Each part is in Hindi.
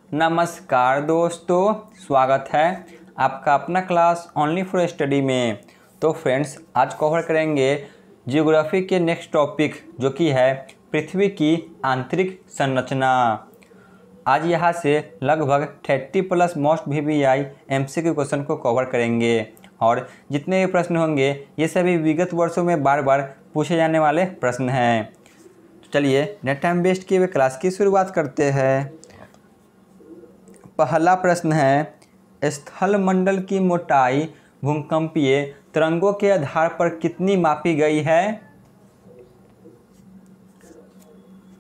नमस्कार दोस्तों, स्वागत है आपका अपना क्लास ओनली फॉर स्टडी में। तो फ्रेंड्स, आज कवर करेंगे जियोग्राफी के नेक्स्ट टॉपिक जो कि है पृथ्वी की आंतरिक संरचना। आज यहाँ से लगभग 30+ मोस्ट VBI MCQ क्वेश्चन को कवर करेंगे और जितने भी प्रश्न होंगे ये सभी विगत वर्षों में बार बार पूछे जाने वाले प्रश्न हैं। तो चलिए नेट टाइम वेस्ट किए हुए क्लास की शुरुआत करते हैं। पहला प्रश्न है, स्थल मंडल की मोटाई भूकंपीय तरंगों के आधार पर कितनी मापी गई है?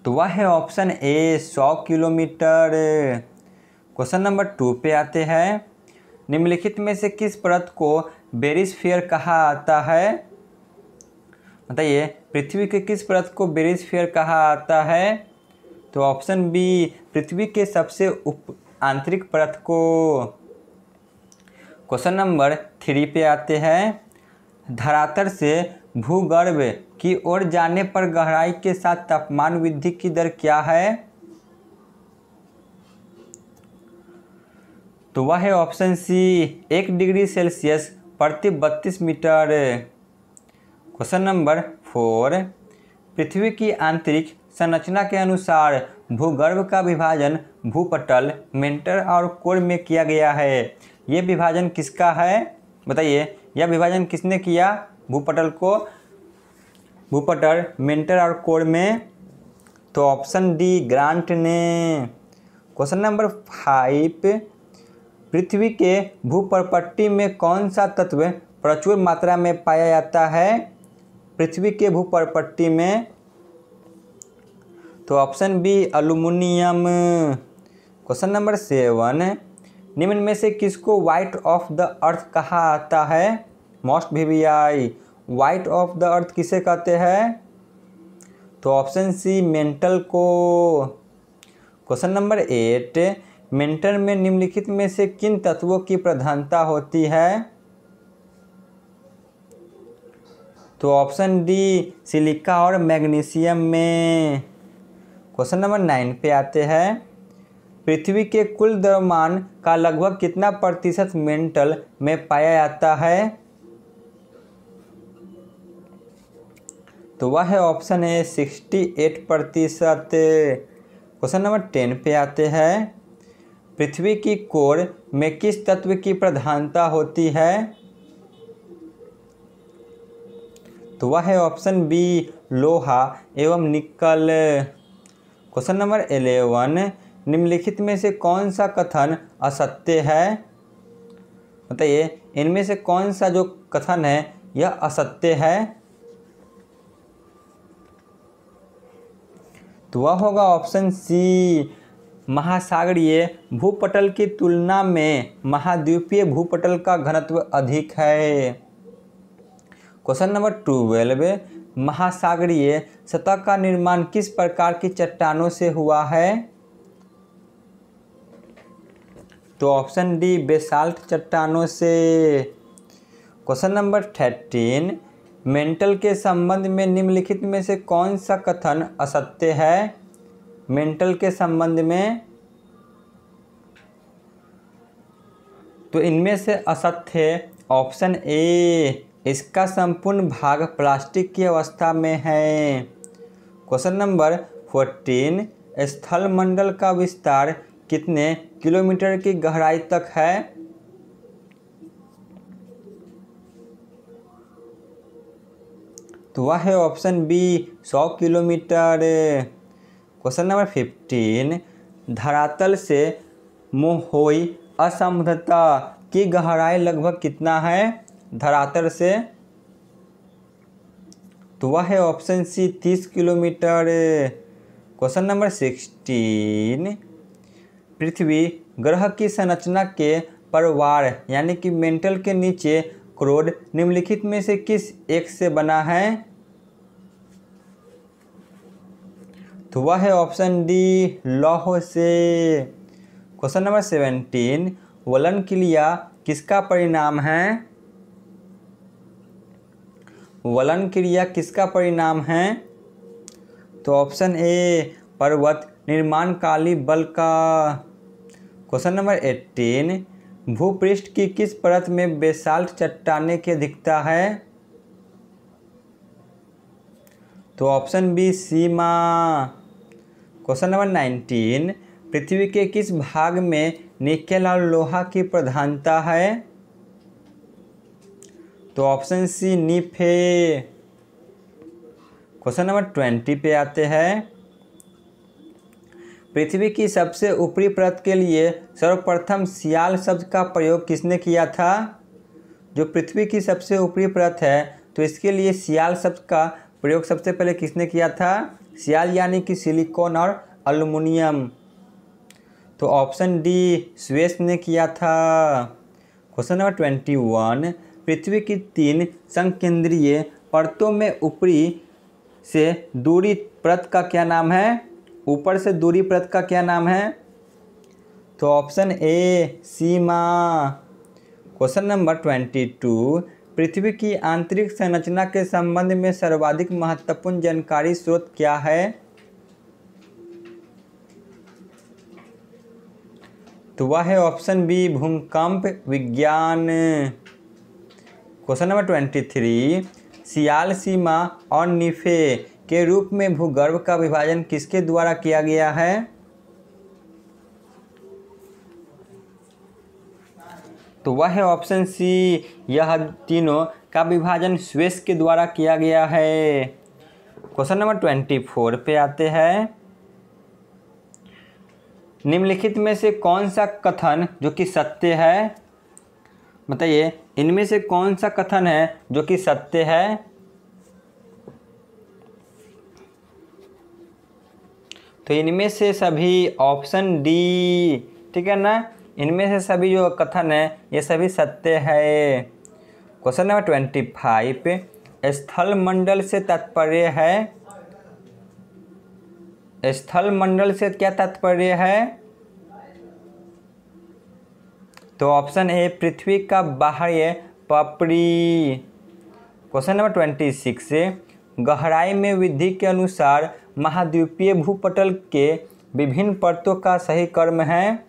तो वह है option A 100 kilometre. Question number 2 पे आते हैं। निम्नलिखित में से किस परत को बेरिस्फीयर कहा आता है? बताइए, पृथ्वी के किस परत को बेरिस्फीयर कहा आता है? तो ऑप्शन बी, पृथ्वी के सबसे आंतरिक परत को। क्वेश्चन नंबर 3 पे आते हैं। धरातल से भूगर्भ की ओर जाने पर गहराई के साथ तापमान वृद्धि की दर क्या है? तो वह है ऑप्शन सी, 1 डिग्री सेल्सियस प्रति 32 मीटर। क्वेश्चन नंबर 4, पृथ्वी की आंतरिक संरचना के अनुसार भूगर्भ का विभाजन भूपटल, मेंटर और कोर में किया गया है। ये विभाजन किसका है? बताइए, यह विभाजन किसने किया भूपटल को? भूपटल, मेंटर और कोर में। तो ऑप्शन डी, ग्रांट ने। क्वेश्चन नंबर 5, पृथ्वी के भूपर्पट्टी में कौन सा तत्व प्रचुर मात्रा में पाया जाता है? पृथ्वी के भूपर्पट्टी में। तो option B, aluminium. Question number 7, निम्न में से किसको वाइट ऑफ द अर्थ कहा आता है? Most VBI, white of the earth किसे कहते हैं? तो ऑप्शन सी, मेंटल को। क्वेश्चन नंबर 8, मेंटल में निम्नलिखित में से किन तत्वों की प्रधानता होती है? तो ऑप्शन डी, सिलिका और मैग्नीशियम में। क्वेश्चन नंबर 9 पे आते हैं। पृथ्वी के कुल द्रव्यमान का लगभग कितना प्रतिशत मेंटल में पाया जाता है? तो वह है ऑप्शन है 68%। क्वेश्चन नंबर 10 पे आते हैं। पृथ्वी की कोर में किस तत्व की प्रधानता होती है? तो वह है ऑप्शन बी, लोहा एवं निकल। क्वेश्चन नंबर 11, निम्नलिखित में से कौन सा कथन असत्य है? बताइए, इनमें से कौन सा जो कथन है यह असत्य है? तो वह होगा ऑप्शन सी, महासागरीय भूपटल की तुलना में महाद्वीपीय भूपटल का घनत्व अधिक है। क्वेश्चन नंबर 12, महासागरीय सतह का निर्माण किस प्रकार की चट्टानों से हुआ है? तो ऑप्शन डी, बेसाल्ट चट्टानों से। क्वेश्चन नंबर 13, मेंटल के संबंध में निम्नलिखित में से कौन सा कथन असत्य है? मेंटल के संबंध में। तो इनमें से असत्य है ऑप्शन ए, इसका संपूर्ण भाग प्लास्टिक की अवस्था में है। क्वेश्चन नंबर 14, स्थल मंडल का विस्तार कितने किलोमीटर की गहराई तक है? तो वह है option B, 100 kilometre. Question number 15, धरातल से मोहोई असमर्थता की गहराई लगभग कितना है? धरातल से। तो वह है option C, 30 kilometre. Question number 16, पृथ्वी ग्रह की संरचना के परिवार यानी कि मेंटल के नीचे क्रोड निम्नलिखित में से किस एक से बना है? तो वह है ऑप्शन डी, लौह से। क्वेश्चन नंबर 17, वलन क्रिया किसका परिणाम है? वलन क्रिया किसका परिणाम है? तो ऑप्शन ए, पर्वत निर्माणकाली बल का। क्वेश्चन नंबर 18, भूपृष्ठ की किस परत में बेसाल्ट चट्टानें की अधिकता है? तो ऑप्शन बी सीमा। क्वेश्चन नंबर 19, पृथ्वी के किस भाग में निकेल और लोहा की प्रधानता है? तो ऑप्शन सी नीफे। क्वेश्चन नंबर 20 पे आते हैं। पृथ्वी की सबसे ऊपरी परत के लिए सर्वप्रथम सियाल शब्द का प्रयोग किसने किया था? जो पृथ्वी की सबसे ऊपरी परत है तो इसके लिए सियाल शब्द का प्रयोग सबसे पहले किसने किया था? सियाल यानी कि सिलिकॉन और एल्युमिनियम। तो ऑप्शन डी स्वेस ने किया था। क्वेश्चन नंबर 21, पृथ्वी की 3 संकेंद्रीय परतों में ऊपरी से दूरी परत का क्या नाम है? ऊपर से दूरी परत का क्या नाम है? तो option A Seema. Question number 22, पृथ्वी की आंतरिक संरचना के संबंध में सर्वाधिक महत्वपूर्ण जानकारी स्रोत क्या है? तो वह है ऑप्शन बी भूकंप विज्ञान। क्वेश्चन नंबर 23, सियाल, सीमा और नीफे के रूप में भूगर्भ का विभाजन किसके द्वारा किया गया है? तो वह है ऑप्शन सी, यह तीनों का विभाजन स्वेस के द्वारा किया गया है। क्वेश्चन नंबर 24 पे आते हैं। निम्नलिखित में से कौन सा कथन जो कि सत्य है? बताइए, इनमें से कौन सा कथन है जो कि सत्य है? तो इनमें से सभी ऑप्शन डी, ठीक है ना, इनमें से सभी जो कथन है ये सभी सत्य है। क्वेश्चन नंबर 25, स्थल मंडल से तात्पर्य है? स्थल मंडल से क्या तात्पर्य है? तो ऑप्शन ए पृथ्वी का बाह्य पपड़ी। क्वेश्चन नंबर 26, गहराई में वृद्धि के अनुसार महाद्वीपीय भूपटल के विभिन्न परतों का सही क्रम है?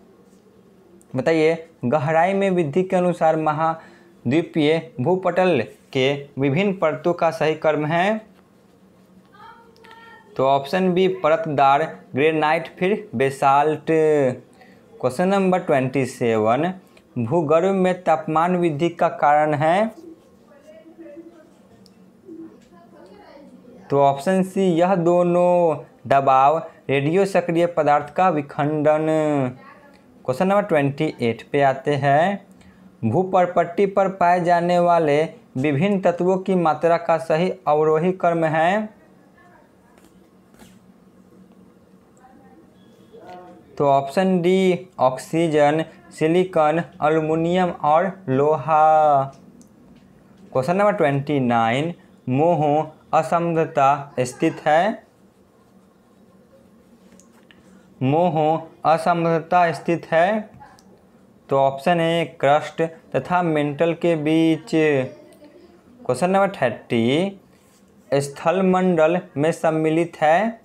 बताइए, गहराई में वृद्धि के अनुसार महाद्वीपीय भूपटल के विभिन्न परतों का सही क्रम है? तो ऑप्शन बी परतदार ग्रेनाइट फिर बेसाल्ट। क्वेश्चन नंबर 27, भूगर्भ में तापमान वृद्धि का कारण है? तो ऑप्शन सी यह दोनों, दबाव, रेडियो सक्रिय पदार्थ का विखंडन। क्वेश्चन नंबर 28 पे आते हैं। भूपर्पट्टी पर पाए जाने वाले विभिन्न तत्वों की मात्रा का सही अवरोही क्रम है? तो option D oxygen, silicon, aluminium और लोहा। क्वेश्चन नंबर 29, मोह असमर्थता स्थित है? मोह असमर्थता स्थित है? तो ऑप्शन ए क्रस्ट तथा मेंटल के बीच। क्वेश्चन नंबर 30, स्थल मंडल में सम्मिलित है?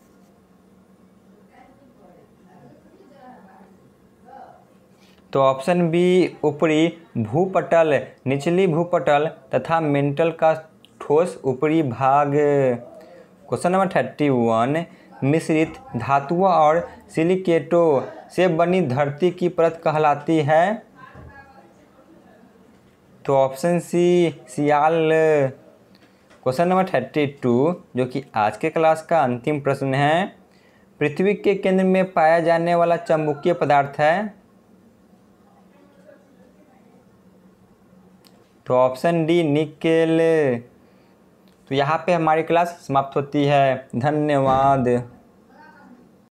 तो ऑप्शन बी ऊपरी भूपटल, निचली भूपटल तथा मेंटल का ठोस ऊपरी भाग। क्वेश्चन नंबर 31, मिश्रित धातुओं और सिलिकेटों से बनी धरती की परत कहलाती है? तो ऑप्शन सी सियाल। क्वेश्चन नंबर 32, जो कि आज के क्लास का अंतिम प्रश्न है, पृथ्वी के केंद्र में पाया जाने वाला चुंबकीय पदार्थ है? तो ऑप्शन डी निकेल। तो यहाँ पे हमारी क्लास समाप्त होती है। धन्यवाद।